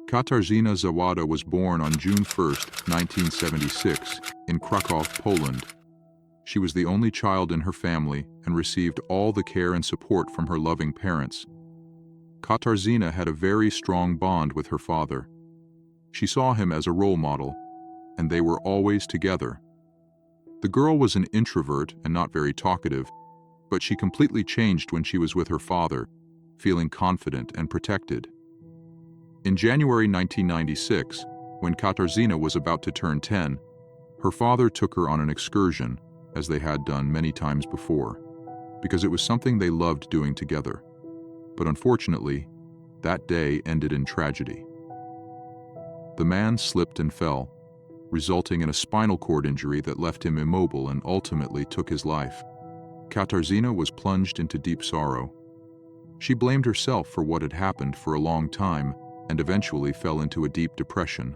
Katarzyna Zowada was born on June 1, 1976, in Krakow, Poland. She was the only child in her family and received all the care and support from her loving parents. Katarzyna had a very strong bond with her father. She saw him as a role model, and they were always together. The girl was an introvert and not very talkative, but she completely changed when she was with her father, feeling confident and protected. In January 1996, when Katarzyna was about to turn 10, her father took her on an excursion, as they had done many times before, because it was something they loved doing together. But unfortunately, that day ended in tragedy. The man slipped and fell, resulting in a spinal cord injury that left him immobile and ultimately took his life. Katarzyna was plunged into deep sorrow. She blamed herself for what had happened for a long time and eventually fell into a deep depression.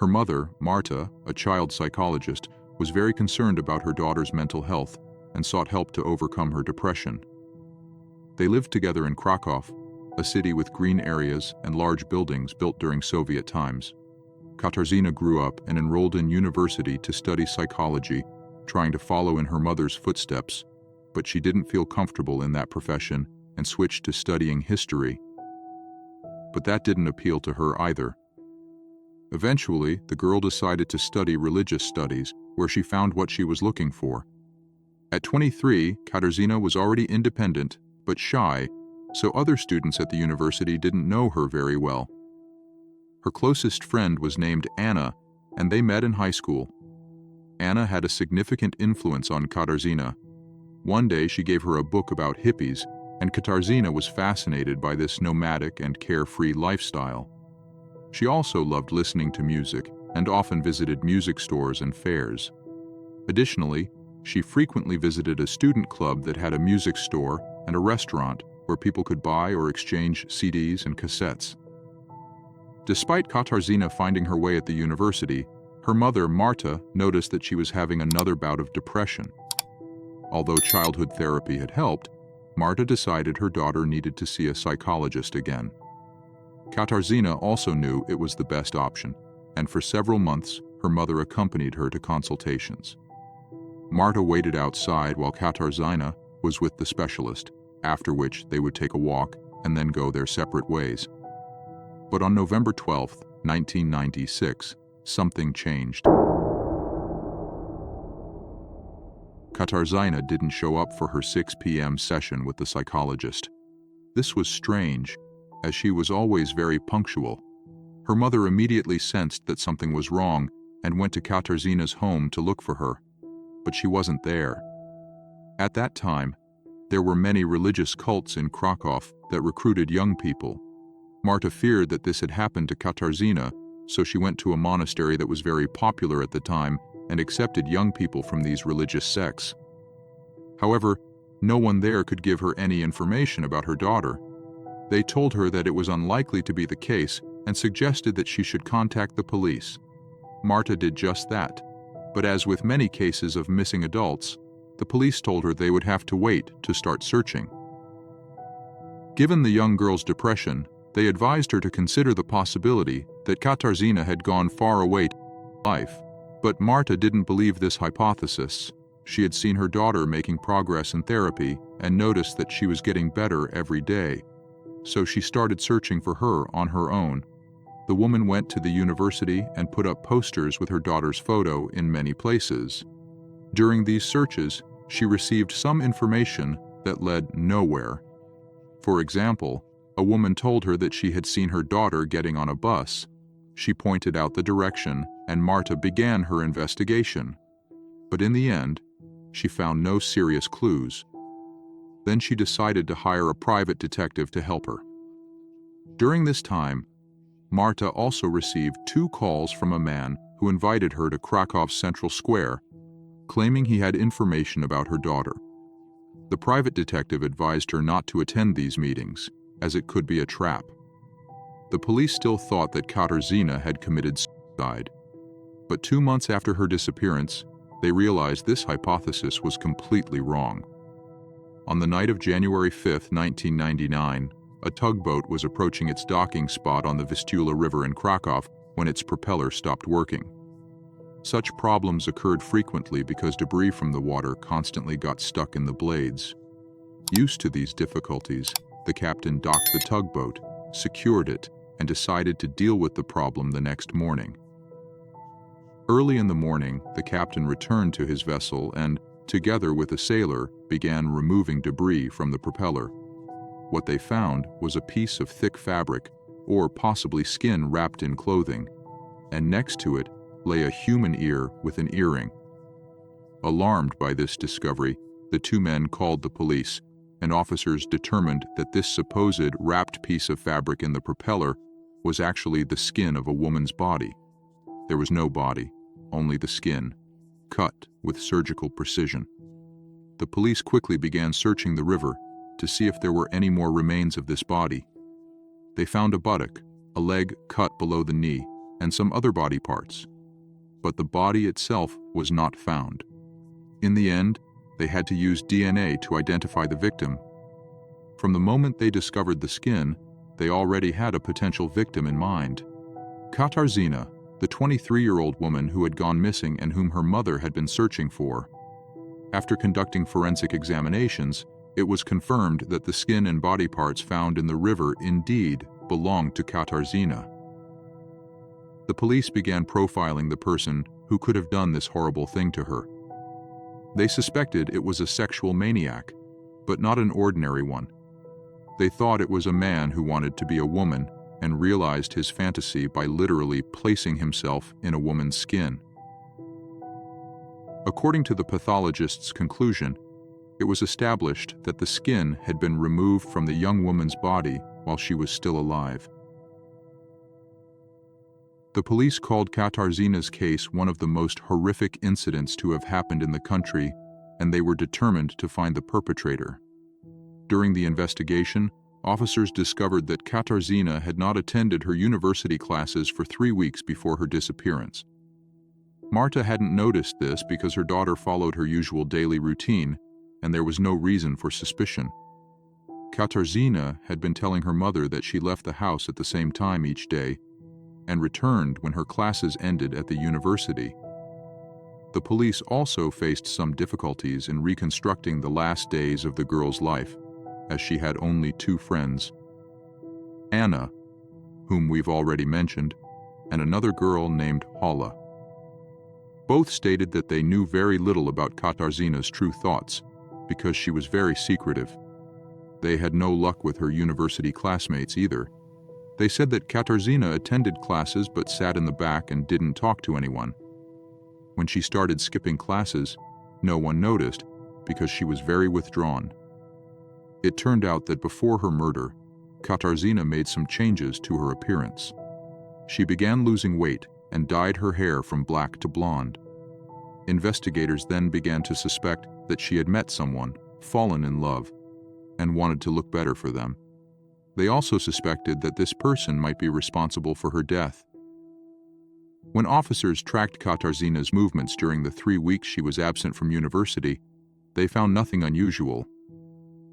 Her mother, Marta, a child psychologist, was very concerned about her daughter's mental health and sought help to overcome her depression. They lived together in Krakow, a city with green areas and large buildings built during Soviet times. Katarzyna grew up and enrolled in university to study psychology, trying to follow in her mother's footsteps, but she didn't feel comfortable in that profession and switched to studying history. But that didn't appeal to her either. Eventually, the girl decided to study religious studies, where she found what she was looking for. At 23, Katarzyna was already independent, but shy, so other students at the university didn't know her very well. Her closest friend was named Anna, and they met in high school. Anna had a significant influence on Katarzyna. One day she gave her a book about hippies, and Katarzyna was fascinated by this nomadic and carefree lifestyle. She also loved listening to music and often visited music stores and fairs. Additionally, she frequently visited a student club that had a music store and a restaurant where people could buy or exchange CDs and cassettes. Despite Katarzyna finding her way at the university, her mother, Marta, noticed that she was having another bout of depression. Although childhood therapy had helped, Marta decided her daughter needed to see a psychologist again. Katarzyna also knew it was the best option, and for several months, her mother accompanied her to consultations. Marta waited outside while Katarzyna was with the specialist, after which they would take a walk and then go their separate ways. But on November 12, 1996, something changed. Katarzyna didn't show up for her 6 p.m. session with the psychologist. This was strange, as she was always very punctual. Her mother immediately sensed that something was wrong and went to Katarzyna's home to look for her, but she wasn't there. At that time, there were many religious cults in Krakow that recruited young people. Marta feared that this had happened to Katarzyna, so she went to a monastery that was very popular at the time and accepted young people from these religious sects. However, no one there could give her any information about her daughter. They told her that it was unlikely to be the case and suggested that she should contact the police. Marta did just that, but as with many cases of missing adults, the police told her they would have to wait to start searching. Given the young girl's depression, they advised her to consider the possibility that Katarzyna had gone far away in life. But Marta didn't believe this hypothesis. She had seen her daughter making progress in therapy and noticed that she was getting better every day. So she started searching for her on her own. The woman went to the university and put up posters with her daughter's photo in many places. During these searches, she received some information that led nowhere. For example, a woman told her that she had seen her daughter getting on a bus. She pointed out the direction, and Marta began her investigation. But in the end, she found no serious clues. Then she decided to hire a private detective to help her. During this time, Marta also received 2 calls from a man who invited her to Krakow's Central Square, claiming he had information about her daughter. The private detective advised her not to attend these meetings, as it could be a trap. The police still thought that Katarzyna had committed suicide, but 2 months after her disappearance, they realized this hypothesis was completely wrong. On the night of January 5, 1999, a tugboat was approaching its docking spot on the Vistula River in Krakow when its propeller stopped working. Such problems occurred frequently because debris from the water constantly got stuck in the blades. Used to these difficulties, the captain docked the tugboat, secured it, and decided to deal with the problem the next morning. Early in the morning, the captain returned to his vessel and, together with a sailor, began removing debris from the propeller. What they found was a piece of thick fabric, or possibly skin wrapped in clothing, and next to it lay a human ear with an earring. Alarmed by this discovery, the two men called the police, and officers determined that this supposed wrapped piece of fabric in the propeller was actually the skin of a woman's body. There was no body, only the skin, cut with surgical precision. The police quickly began searching the river to see if there were any more remains of this body. They found a buttock, a leg cut below the knee, and some other body parts. But the body itself was not found. In the end, they had to use DNA to identify the victim. From the moment they discovered the skin, they already had a potential victim in mind. Katarzyna, the 23-year-old woman who had gone missing and whom her mother had been searching for. After conducting forensic examinations, it was confirmed that the skin and body parts found in the river indeed belonged to Katarzyna. The police began profiling the person who could have done this horrible thing to her. They suspected it was a sexual maniac, but not an ordinary one. They thought it was a man who wanted to be a woman and realized his fantasy by literally placing himself in a woman's skin. According to the pathologist's conclusion, it was established that the skin had been removed from the young woman's body while she was still alive. The police called Katarzyna's case one of the most horrific incidents to have happened in the country, and they were determined to find the perpetrator. During the investigation, officers discovered that Katarzyna had not attended her university classes for 3 weeks before her disappearance. Marta hadn't noticed this because her daughter followed her usual daily routine, and there was no reason for suspicion. Katarzyna had been telling her mother that she left the house at the same time each day and returned when her classes ended at the university. The police also faced some difficulties in reconstructing the last days of the girl's life, as she had only 2 friends. Anna, whom we've already mentioned, and another girl named Hala. Both stated that they knew very little about Katarzyna's true thoughts, because she was very secretive. They had no luck with her university classmates either. They said that Katarzyna attended classes but sat in the back and didn't talk to anyone. When she started skipping classes, no one noticed because she was very withdrawn. It turned out that before her murder, Katarzyna made some changes to her appearance. She began losing weight and dyed her hair from black to blonde. Investigators then began to suspect that she had met someone, fallen in love, and wanted to look better for them. They also suspected that this person might be responsible for her death. When officers tracked Katarzyna's movements during the 3 weeks she was absent from university, they found nothing unusual.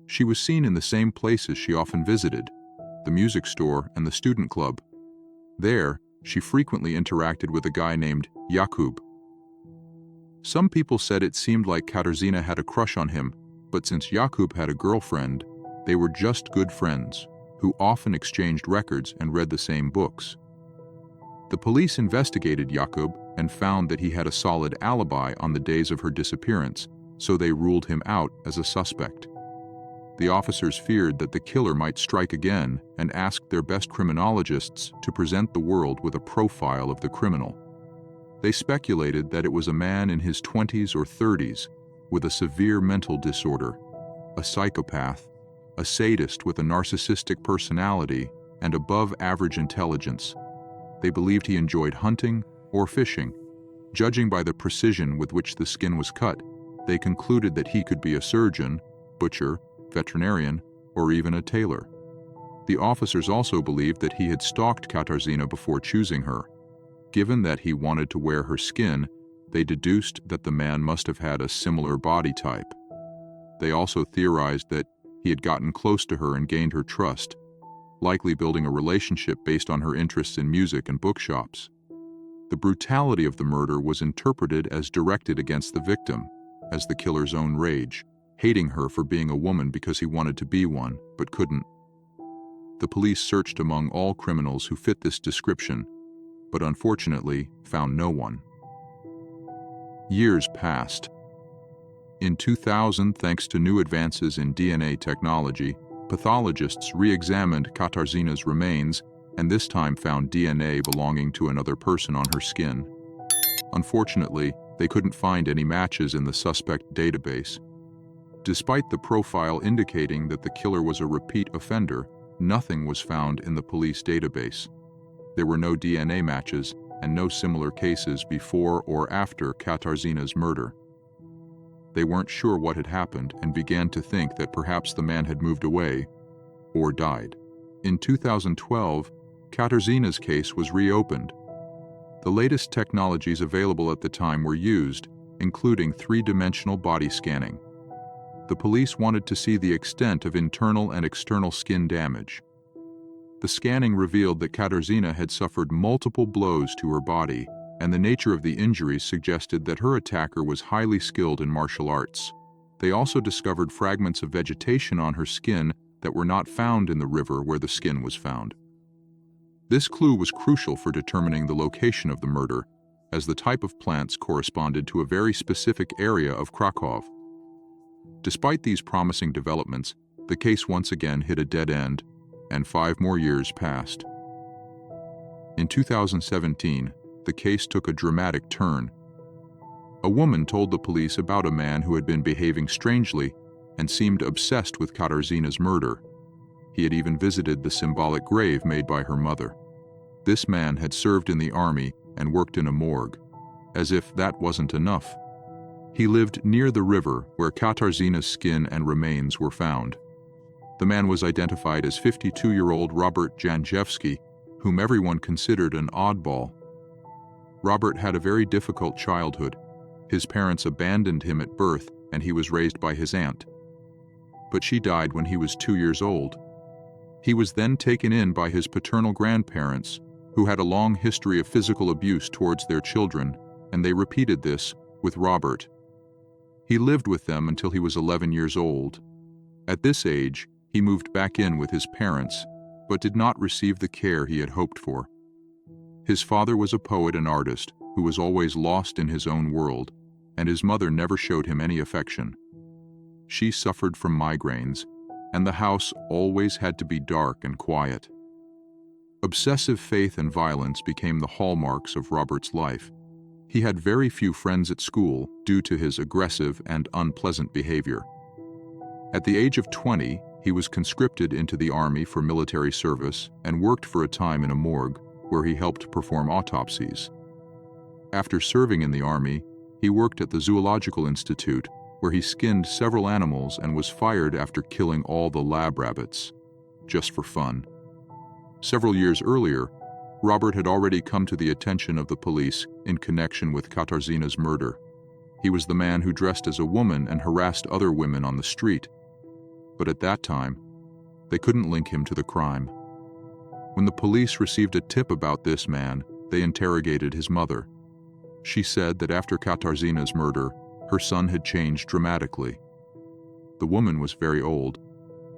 She was seen in the same places she often visited, the music store and the student club. There, she frequently interacted with a guy named Jakub. Some people said it seemed like Katarzyna had a crush on him, but since Jakub had a girlfriend, they were just good friends, who often exchanged records and read the same books. The police investigated Jakub and found that he had a solid alibi on the days of her disappearance, so they ruled him out as a suspect. The officers feared that the killer might strike again and asked their best criminologists to present the world with a profile of the criminal. They speculated that it was a man in his 20s or 30s with a severe mental disorder, a psychopath, a sadist with a narcissistic personality, and above-average intelligence. They believed he enjoyed hunting or fishing. Judging by the precision with which the skin was cut, they concluded that he could be a surgeon, butcher, veterinarian, or even a tailor. The officers also believed that he had stalked Katarzyna before choosing her. Given that he wanted to wear her skin, they deduced that the man must have had a similar body type. They also theorized that he had gotten close to her and gained her trust, likely building a relationship based on her interests in music and bookshops. The brutality of the murder was interpreted as directed against the victim, as the killer's own rage, hating her for being a woman because he wanted to be one, but couldn't. The police searched among all criminals who fit this description, but unfortunately found no one. Years passed. In 2000, thanks to new advances in DNA technology, pathologists re-examined Katarzyna's remains and this time found DNA belonging to another person on her skin. Unfortunately, they couldn't find any matches in the suspect database. Despite the profile indicating that the killer was a repeat offender, nothing was found in the police database. There were no DNA matches and no similar cases before or after Katarzyna's murder. They weren't sure what had happened and began to think that perhaps the man had moved away or died. In 2012, Katarzyna's case was reopened. The latest technologies available at the time were used, including three-dimensional body scanning. The police wanted to see the extent of internal and external skin damage. The scanning revealed that Katarzyna had suffered multiple blows to her body, and the nature of the injuries suggested that her attacker was highly skilled in martial arts. They also discovered fragments of vegetation on her skin that were not found in the river where the skin was found. This clue was crucial for determining the location of the murder, as the type of plants corresponded to a very specific area of Krakow. Despite these promising developments, the case once again hit a dead end, and 5 more years passed. In 2017, the case took a dramatic turn. A woman told the police about a man who had been behaving strangely and seemed obsessed with Katarzyna's murder. He had even visited the symbolic grave made by her mother. This man had served in the army and worked in a morgue. As if that wasn't enough, he lived near the river where Katarzyna's skin and remains were found. The man was identified as 52-year-old Robert Janjewski, whom everyone considered an oddball. Robert had a very difficult childhood. His parents abandoned him at birth, and he was raised by his aunt. But she died when he was 2 years old. He was then taken in by his paternal grandparents, who had a long history of physical abuse towards their children, and they repeated this with Robert. He lived with them until he was 11 years old. At this age, he moved back in with his parents, but did not receive the care he had hoped for. His father was a poet and artist who was always lost in his own world, and his mother never showed him any affection. She suffered from migraines, and the house always had to be dark and quiet. Obsessive faith and violence became the hallmarks of Robert's life. He had very few friends at school due to his aggressive and unpleasant behavior. At the age of 20, he was conscripted into the army for military service and worked for a time in a morgue, where he helped perform autopsies. After serving in the army, he worked at the Zoological Institute, where he skinned several animals and was fired after killing all the lab rabbits, just for fun. Several years earlier, Robert had already come to the attention of the police in connection with Katarzyna's murder. He was the man who dressed as a woman and harassed other women on the street. But at that time, they couldn't link him to the crime. When the police received a tip about this man, they interrogated his mother. She said that after Katarzyna's murder, her son had changed dramatically. The woman was very old,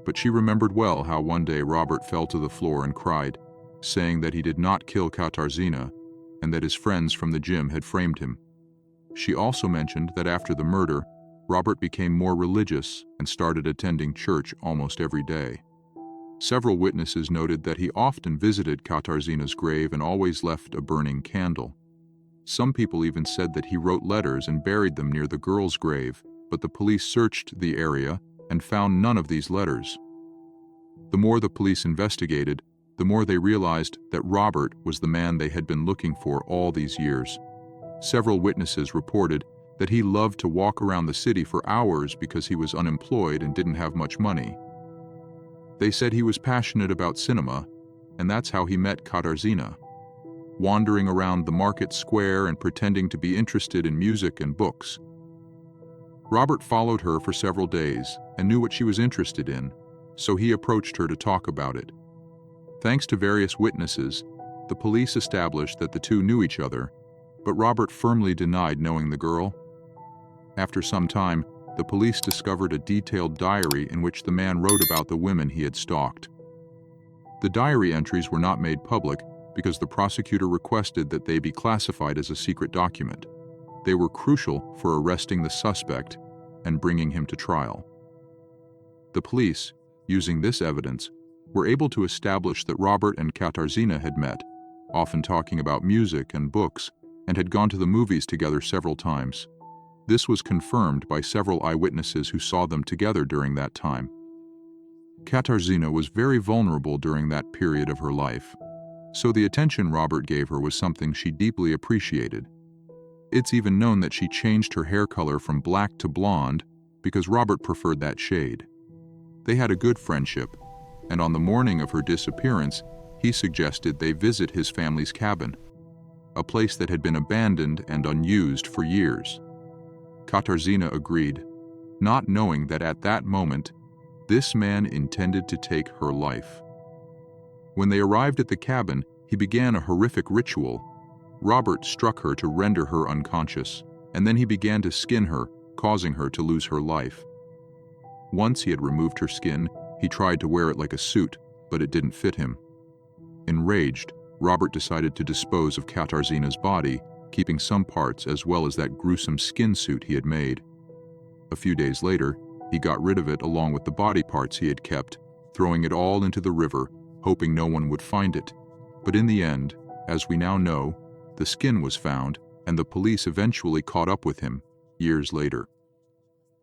but she remembered well how one day Robert fell to the floor and cried, saying that he did not kill Katarzyna and that his friends from the gym had framed him. She also mentioned that after the murder, Robert became more religious and started attending church almost every day. Several witnesses noted that he often visited Katarzyna's grave and always left a burning candle. Some people even said that he wrote letters and buried them near the girl's grave, but the police searched the area and found none of these letters. The more the police investigated, the more they realized that Robert was the man they had been looking for all these years. Several witnesses reported that he loved to walk around the city for hours because he was unemployed and didn't have much money. They said he was passionate about cinema, and that's how he met Katarzyna, wandering around the market square and pretending to be interested in music and books. Robert followed her for several days and knew what she was interested in, so he approached her to talk about it. Thanks to various witnesses, the police established that the two knew each other, but Robert firmly denied knowing the girl. After some time, the police discovered a detailed diary in which the man wrote about the women he had stalked. The diary entries were not made public because the prosecutor requested that they be classified as a secret document. They were crucial for arresting the suspect and bringing him to trial. The police, using this evidence, were able to establish that Robert and Katarzyna had met, often talking about music and books, and had gone to the movies together several times. This was confirmed by several eyewitnesses who saw them together during that time. Katarzyna was very vulnerable during that period of her life, so the attention Robert gave her was something she deeply appreciated. It's even known that she changed her hair color from black to blonde because Robert preferred that shade. They had a good friendship, and on the morning of her disappearance, he suggested they visit his family's cabin, a place that had been abandoned and unused for years. Katarzyna agreed, not knowing that at that moment, this man intended to take her life. When they arrived at the cabin, he began a horrific ritual. Robert struck her to render her unconscious, and then he began to skin her, causing her to lose her life. Once he had removed her skin, he tried to wear it like a suit, but it didn't fit him. Enraged, Robert decided to dispose of Katarzyna's body, keeping some parts as well as that gruesome skin suit he had made. A few days later, he got rid of it along with the body parts he had kept, throwing it all into the river, hoping no one would find it. But in the end, as we now know, the skin was found, and the police eventually caught up with him, years later.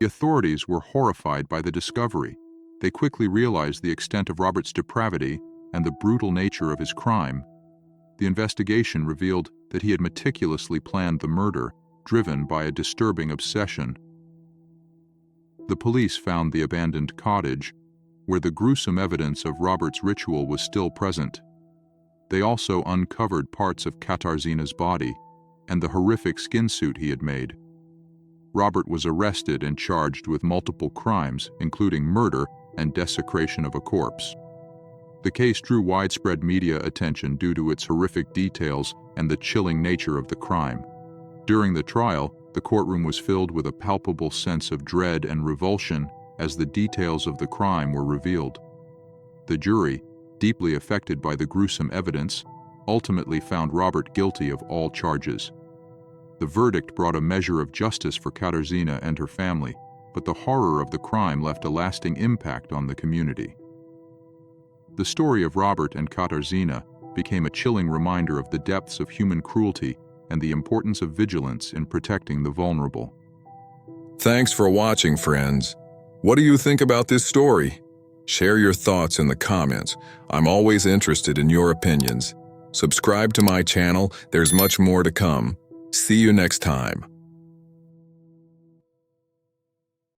The authorities were horrified by the discovery. They quickly realized the extent of Robert's depravity and the brutal nature of his crime. The investigation revealed that he had meticulously planned the murder, driven by a disturbing obsession. The police found the abandoned cottage, where the gruesome evidence of Robert's ritual was still present. They also uncovered parts of Katarzyna's body and the horrific skin suit he had made. Robert was arrested and charged with multiple crimes, including murder and desecration of a corpse. The case drew widespread media attention due to its horrific details and the chilling nature of the crime. During the trial, the courtroom was filled with a palpable sense of dread and revulsion as the details of the crime were revealed. The jury, deeply affected by the gruesome evidence, ultimately found Robert guilty of all charges. The verdict brought a measure of justice for Katarzyna and her family, but the horror of the crime left a lasting impact on the community. The story of Robert and Katarzyna became a chilling reminder of the depths of human cruelty and the importance of vigilance in protecting the vulnerable. Thanks for watching, friends. What do you think about this story? Share your thoughts in the comments. I'm always interested in your opinions. Subscribe to my channel, there's much more to come. See you next time.